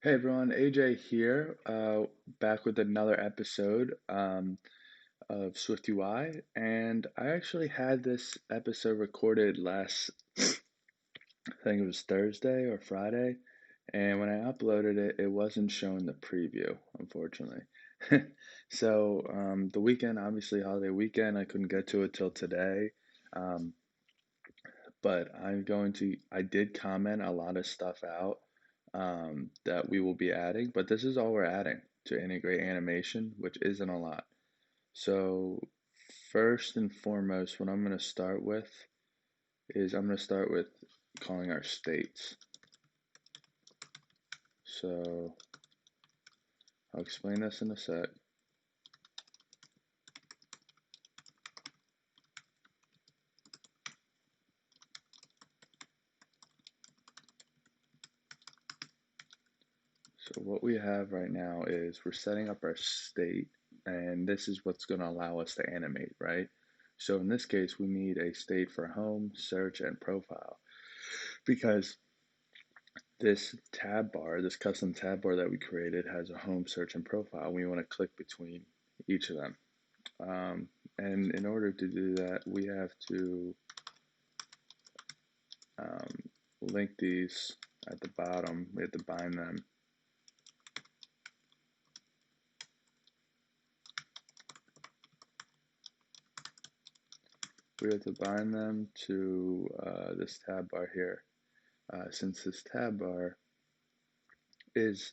Hey everyone, AJ here, back with another episode of SwiftUI, and I actually had this episode recorded last, I think it was Thursday or Friday, and when I uploaded it, it wasn't showing the preview, unfortunately. So the weekend, obviously holiday weekend, I couldn't get to it till today, um, but I did comment a lot of stuff out that we will be adding, but this is all we're adding to integrate animation, which isn't a lot. So first and foremost, what I'm going to start with is I'm going to start with calling our states. So I'll explain this in a sec. So what we have right now is we're setting up our state, and this is what's going to allow us to animate, right? So in this case, we need a state for home, search, and profile because this tab bar, this custom tab bar that we created has a home, search, and profile. We want to click between each of them. And in order to do that, we have to um, link these at the bottom. We have to bind them. We have to bind them to this tab bar here. Since this tab bar is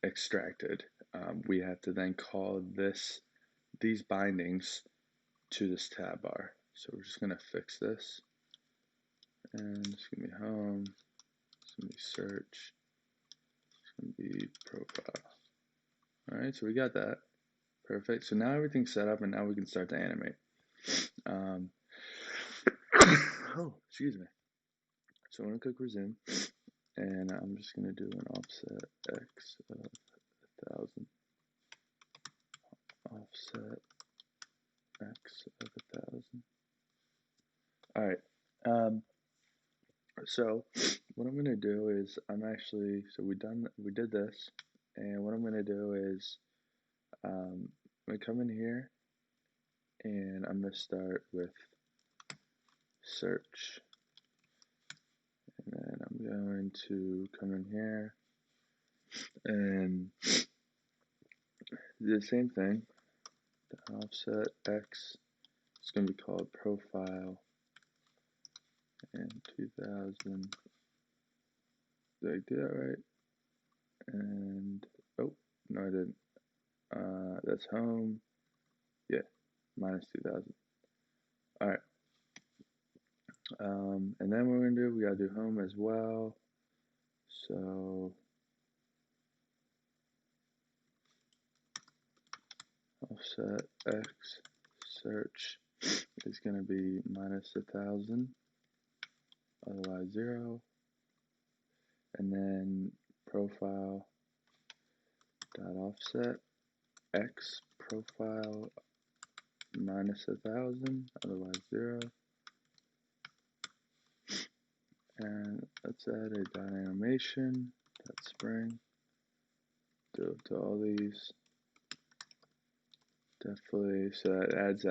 extracted, we have to then call these bindings to this tab bar. So we're just going to fix this. And it's going to be home, it's going to be search, it's going to be profile. All right, so we got that. Perfect. So now everything's set up and now we can start to animate. Um, oh, excuse me. So I'm going to click resume and I'm just going to do an offset X of 1,000. Offset X of 1,000. All right. So what I'm gonna do is we did this, and what I'm gonna do is I'm gonna come in here and I'm gonna start with search, and then I'm going to come in here and do the same thing. The offset X is gonna be called profile and 2000. Did I do that right? And oh no, I didn't. That's home. Yeah, minus 2000. All right. And then what we're gonna do, we gotta do home as well. So offset X search is gonna be minus 1,000, otherwise 0. And then profile dot offset X profile minus 1,000, otherwise 0. And let's add a dot animation, dot spring, do it to all these. Definitely, so it adds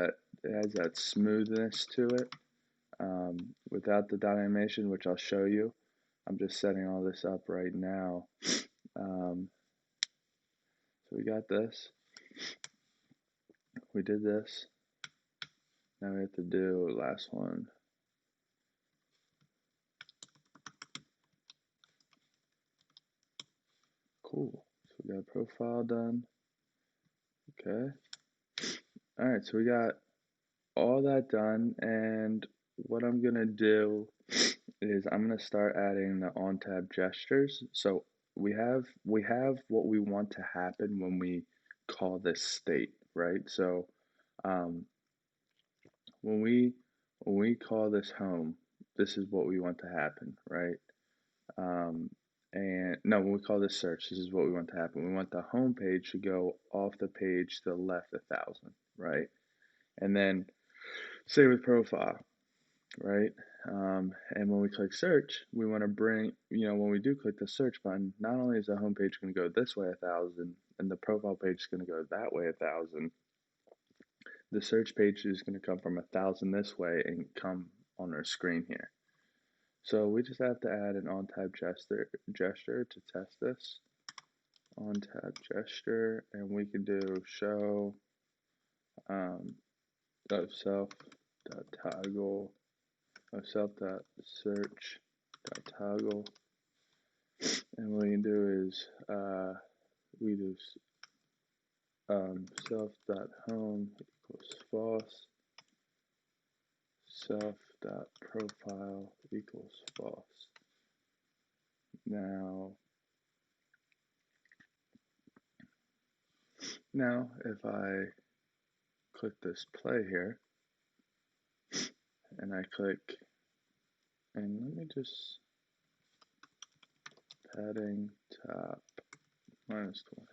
that smoothness to it. Without the dot animation, which I'll show you. I'm just setting all this up right now. So we got this. We did this. Now we have to do last one. Cool. So we got profile done. Okay. All right. So we got all that done, and what I'm gonna do is I'm gonna start adding the on tab gestures. So we have what we want to happen when we call this state, right? So um, when we call this home, this is what we want to happen, right? Um, and no, when we call this search, this is what we want to happen. We want the home page to go off the page to the left 1,000, right? And then say with profile, right? And when we click search, we want to bring, when we do click the search button, not only is the home page going to go this way 1,000 and the profile page is going to go that way 1,000, the search page is going to come from 1,000 this way and come on our screen here. So we just have to add an on-tab gesture to test this. On-tab gesture, and we can do show of self.toggle of self.search.toggle, and what we can do is we do self.home equals false, self.profile equals false. Now if I click this play here and I click, and let me just padding top -20.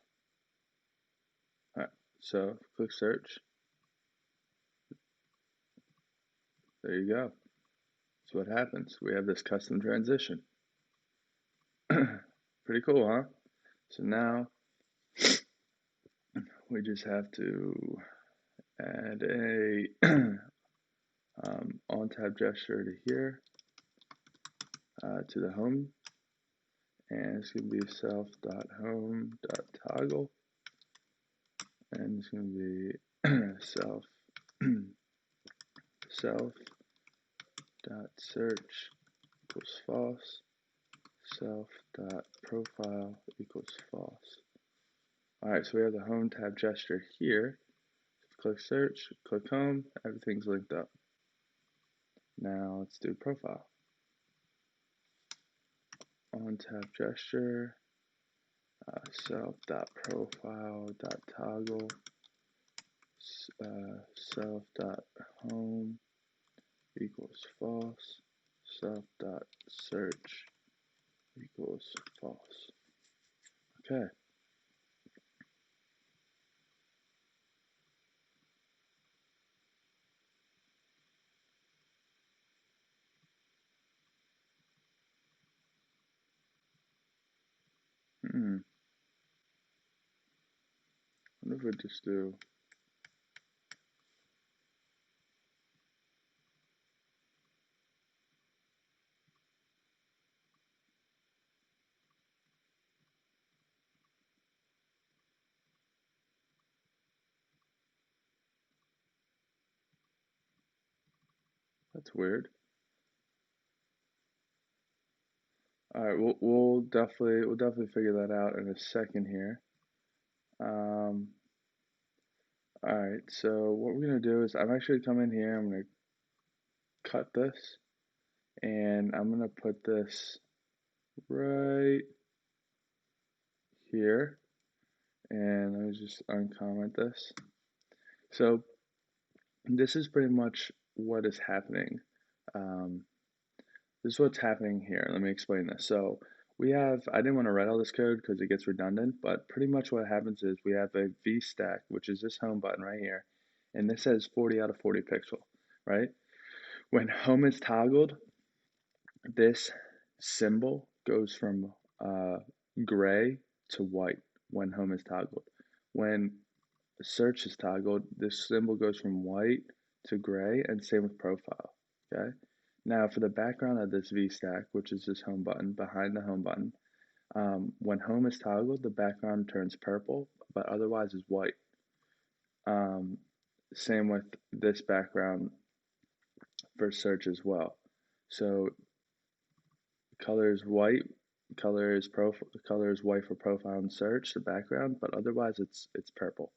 Alright, so click search. There you go. That's what happens. We have this custom transition. Pretty cool, huh? So now we just have to add a on-tab gesture to here, to the home, and it's going to be self.home.toggle, and it's going to be self.search equals false, self.profile equals false. Alright, so we have the home tab gesture here. Click search, click home, everything's linked up. Now let's do profile. On tab gesture, self.profile.toggle, self.home equals false, self.search equals false. Okay. I wonder if we just do, that's weird. Alright, we'll definitely figure that out in a second here. Alright, so what we're gonna do is I'm actually come in here, I'm gonna cut this, and I'm gonna put this right here, and let me just uncomment this. So this is pretty much what is happening. This is what's happening here. Let me explain this. So I didn't want to write all this code because it gets redundant, but pretty much what happens is we have a V stack, which is this home button right here, and this says 40 out of 40 pixel, right? When home is toggled, this symbol goes from gray to white when home is toggled. When search is toggled, this symbol goes from white to gray, and same with profile, okay? Now for the background of this V stack, which is this home button, behind the home button, when home is toggled, the background turns purple, but otherwise is white. Same with this background for search as well. So color is white, color is white for profile and search, the background, but otherwise it's purple.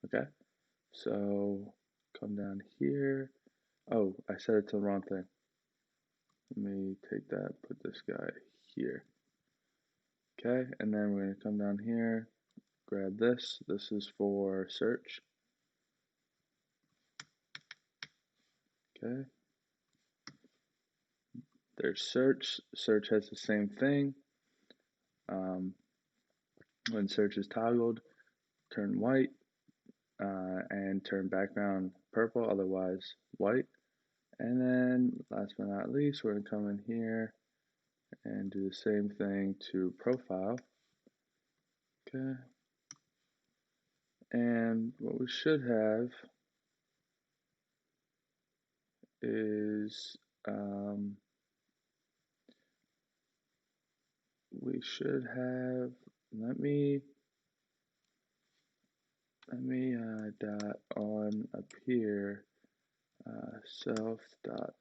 Okay? So come down here. Oh, I set it to the wrong thing. Let me take that, put this guy here. Okay, and then we're gonna come down here, grab this. This is for search. Okay. There's search. Search has the same thing. When search is toggled, turn white, and turn background purple, otherwise white. And then last but not least, we're going to come in here and do the same thing to profile. Okay. And what we should have is we should have, let me dot on up here, self dot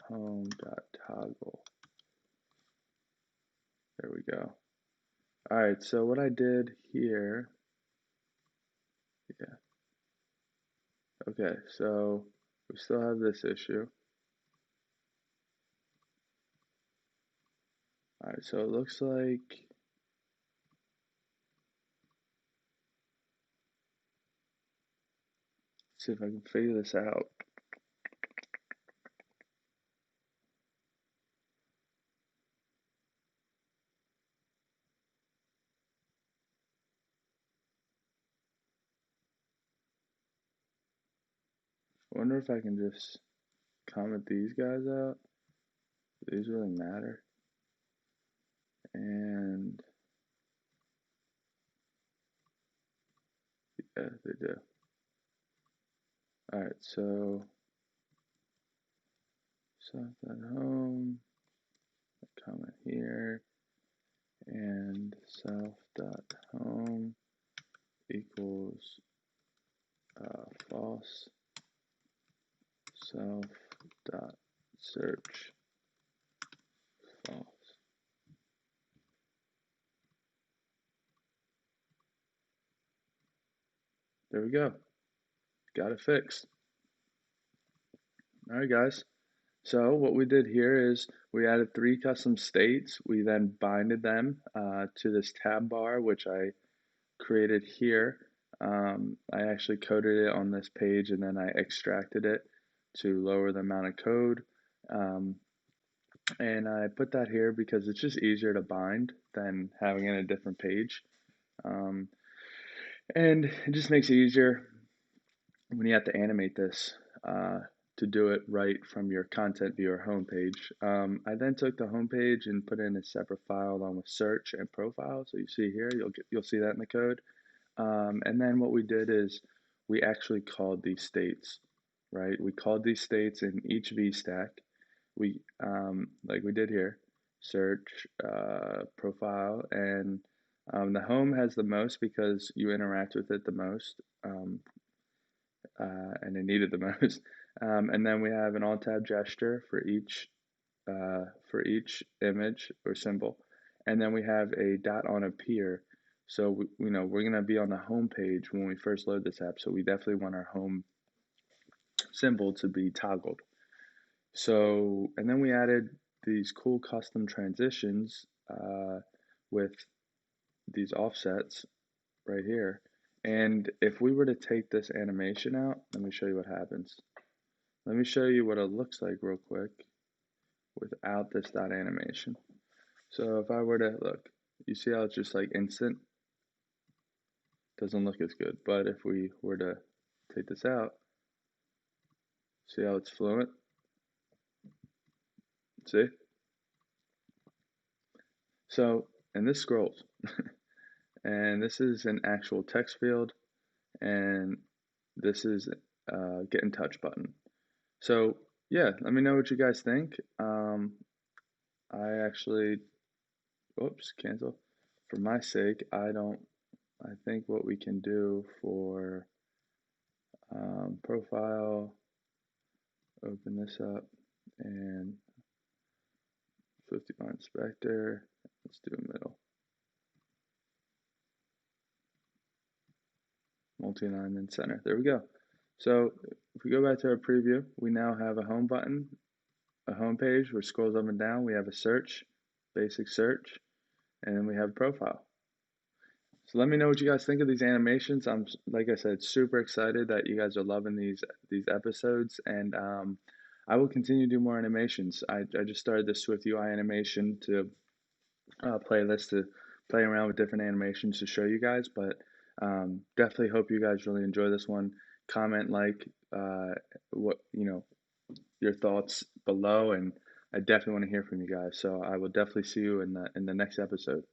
home dot toggle. There we go. All right, so what I did here, yeah, okay, so we still have this issue. All right, so it looks like, let's see if I can figure this out. I wonder if I can just comment these guys out. Do these really matter? And yeah, they do. All right, so self at home, comment here, and self dot home equals false, self dot search false. There we go. Got it fixed. All right, guys. So what we did here is we added 3 custom states. We then binded them to this tab bar, which I created here. I actually coded it on this page and then I extracted it to lower the amount of code. And I put that here because it's just easier to bind than having it in a different page. And it just makes it easier when you have to animate this to do it right from your content viewer homepage. I then took the homepage and put it in a separate file along with search and profile. So you see here, you'll see that in the code. And then what we did is we actually called these states, right? We called these states in each VStack. We like we did here, search, profile, and the home has the most because you interact with it the most. And it needed the most. And then we have an alt tab gesture for each image or symbol, and then we have a dot on appear. So we're gonna be on the home page when we first load this app, so we definitely want our home symbol to be toggled. So and then we added these cool custom transitions with these offsets right here. And if we were to take this animation out, let me show you what happens. Let me show you what it looks like real quick without this dot animation. So if I were to look, you see how it's just like instant? Doesn't look as good. But if we were to take this out, see how it's fluent? See? So, and this scrolls. And this is an actual text field, and this is get in touch button. So yeah, let me know what you guys think. I actually, oops, cancel. For my sake, I think what we can do for profile, open this up, and SwiftUI inspector, let's do a middle. Multi-alignment center, there we go. So if we go back to our preview, we now have a home button, a home page where it scrolls up and down. We have a search, basic search, and then we have profile. So let me know what you guys think of these animations. I'm, like I said, super excited that you guys are loving these episodes, and I will continue to do more animations. I just started the SwiftUI animation to playlist to play around with different animations to show you guys, but definitely hope you guys really enjoy this one. Comment, like, what your thoughts below, and I definitely want to hear from you guys. So I will definitely see you in the next episode.